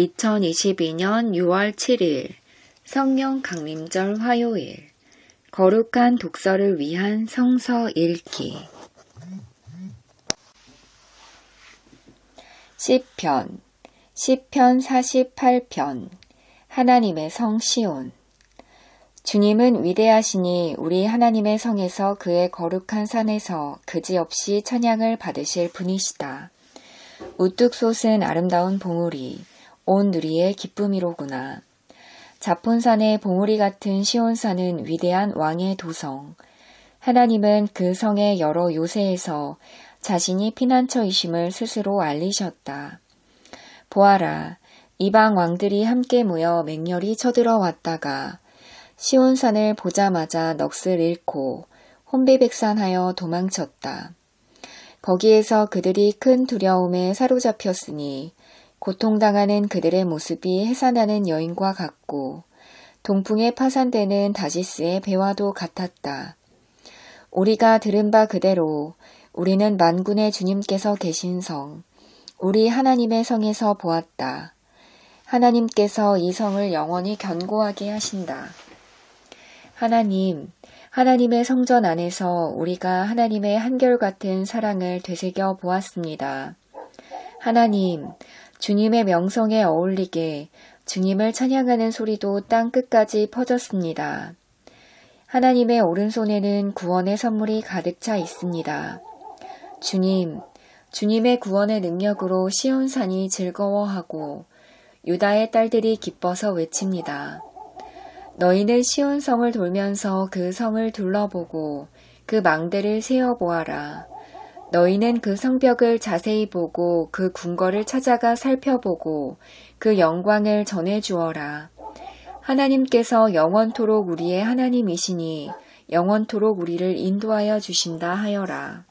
2022년 6월 7일 성령 강림절 화요일 거룩한 독서를 위한 성서 읽기 시편 48편 하나님의 성 시온 주님은 위대하시니 우리 하나님의 성에서 그의 거룩한 산에서 그지없이 찬양을 받으실 분이시다. 우뚝 솟은 아름다운 봉우리 온 누리의 기쁨이로구나. 자폰산의 봉우리 같은 시온산은 위대한 왕의 도성. 하나님은 그 성의 여러 요새에서 자신이 피난처이심을 스스로 알리셨다. 보아라, 이방 왕들이 함께 모여 맹렬히 쳐들어 왔다가 시온산을 보자마자 넋을 잃고 혼비백산하여 도망쳤다. 거기에서 그들이 큰 두려움에 사로잡혔으니 고통당하는 그들의 모습이 해산하는 여인과 같고 동풍에 파산되는 다시스의 배와도 같았다. 우리가 들은 바 그대로 우리는 만군의 주님께서 계신 성, 우리 하나님의 성에서 보았다. 하나님께서 이 성을 영원히 견고하게 하신다. 하나님의 성전 안에서 우리가 하나님의 한결같은 사랑을 되새겨 보았습니다. 하나님, 주님의 명성에 어울리게 주님을 찬양하는 소리도 땅 끝까지 퍼졌습니다. 하나님의 오른손에는 구원의 선물이 가득 차 있습니다. 주님의 구원의 능력으로 시온산이 즐거워하고 유다의 딸들이 기뻐서 외칩니다. 너희는 시온성을 돌면서 그 성을 둘러보고 그 망대를 세어보아라. 너희는 그 성벽을 자세히 보고 그 궁궐을 찾아가 살펴보고 그 영광을 전해주어라. 하나님께서 영원토록 우리의 하나님이시니 영원토록 우리를 인도하여 주신다 하여라.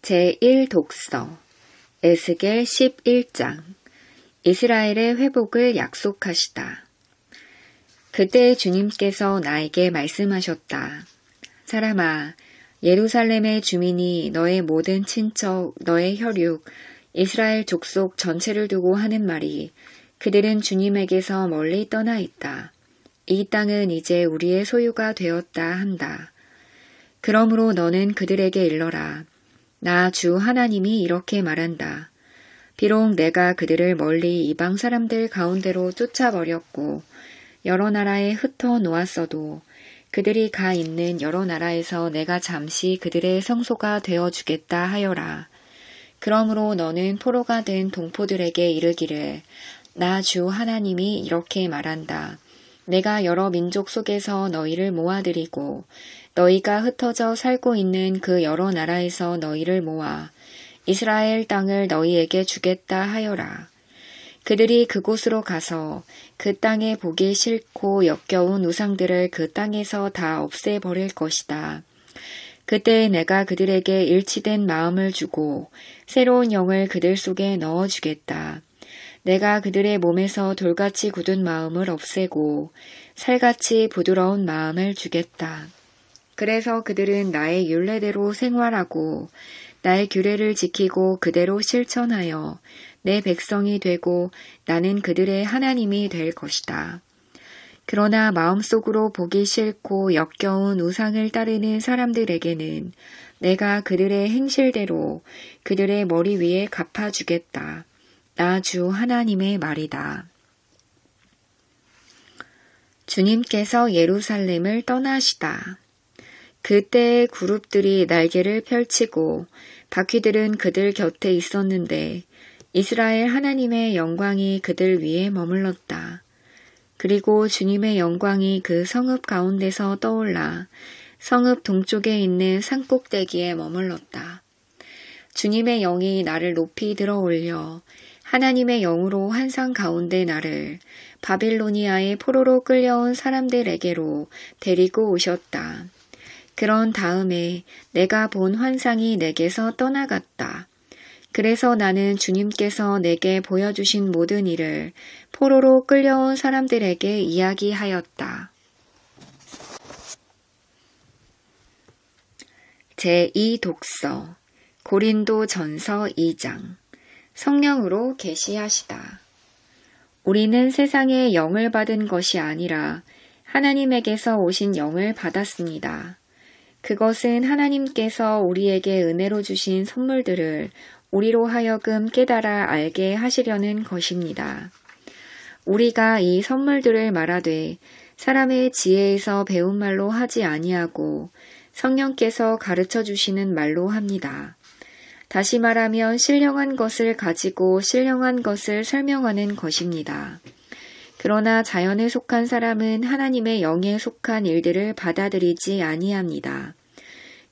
제1독서 에스겔 11장 이스라엘의 회복을 약속하시다. 그때 주님께서 나에게 말씀하셨다. 사람아, 예루살렘의 주민이 너의 모든 친척, 너의 혈육, 이스라엘 족속 전체를 두고 하는 말이 그들은 주님에게서 멀리 떠나 있다. 이 땅은 이제 우리의 소유가 되었다 한다. 그러므로 너는 그들에게 일러라. 나 주 하나님이 이렇게 말한다. 비록 내가 그들을 멀리 이방 사람들 가운데로 쫓아버렸고 여러 나라에 흩어 놓았어도 그들이 가 있는 여러 나라에서 내가 잠시 그들의 성소가 되어주겠다 하여라. 그러므로 너는 포로가 된 동포들에게 이르기를 나 주 하나님이 이렇게 말한다. 내가 여러 민족 속에서 너희를 모아들이고 너희가 흩어져 살고 있는 그 여러 나라에서 너희를 모아 이스라엘 땅을 너희에게 주겠다 하여라. 그들이 그곳으로 가서 그 땅에 보기 싫고 역겨운 우상들을 그 땅에서 다 없애버릴 것이다. 그때 내가 그들에게 일치된 마음을 주고 새로운 영을 그들 속에 넣어주겠다. 내가 그들의 몸에서 돌같이 굳은 마음을 없애고 살같이 부드러운 마음을 주겠다. 그래서 그들은 나의 율례대로 생활하고 나의 규례를 지키고 그대로 실천하여 내 백성이 되고 나는 그들의 하나님이 될 것이다. 그러나 마음속으로 보기 싫고 역겨운 우상을 따르는 사람들에게는 내가 그들의 행실대로 그들의 머리 위에 갚아주겠다. 나 주 하나님의 말이다. 주님께서 예루살렘을 떠나시다. 그때의 그룹들이 날개를 펼치고 바퀴들은 그들 곁에 있었는데 이스라엘 하나님의 영광이 그들 위에 머물렀다. 그리고 주님의 영광이 그 성읍 가운데서 떠올라 성읍 동쪽에 있는 산꼭대기에 머물렀다. 주님의 영이 나를 높이 들어 올려 하나님의 영으로 환상 가운데 나를 바빌로니아의 포로로 끌려온 사람들에게로 데리고 오셨다. 그런 다음에 내가 본 환상이 내게서 떠나갔다. 그래서 나는 주님께서 내게 보여주신 모든 일을 포로로 끌려온 사람들에게 이야기하였다. 제2독서 고린도전서 2장 성령으로 계시하시다. 우리는 세상의 영을 받은 것이 아니라 하나님에게서 오신 영을 받았습니다. 그것은 하나님께서 우리에게 은혜로 주신 선물들을 우리로 하여금 깨달아 알게 하시려는 것입니다. 우리가 이 선물들을 말하되 사람의 지혜에서 배운 말로 하지 아니하고 성령께서 가르쳐 주시는 말로 합니다. 다시 말하면 신령한 것을 가지고 신령한 것을 설명하는 것입니다. 그러나 자연에 속한 사람은 하나님의 영에 속한 일들을 받아들이지 아니합니다.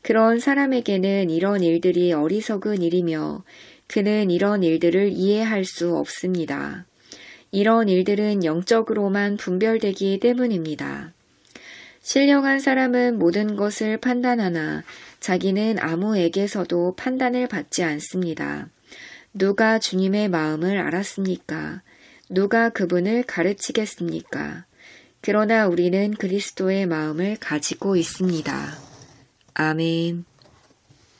그런 사람에게는 이런 일들이 어리석은 일이며 그는 이런 일들을 이해할 수 없습니다. 이런 일들은 영적으로만 분별되기 때문입니다. 신령한 사람은 모든 것을 판단하나 자기는 아무에게서도 판단을 받지 않습니다. 누가 주님의 마음을 알았습니까? 누가 그분을 가르치겠습니까? 그러나 우리는 그리스도의 마음을 가지고 있습니다. 아멘.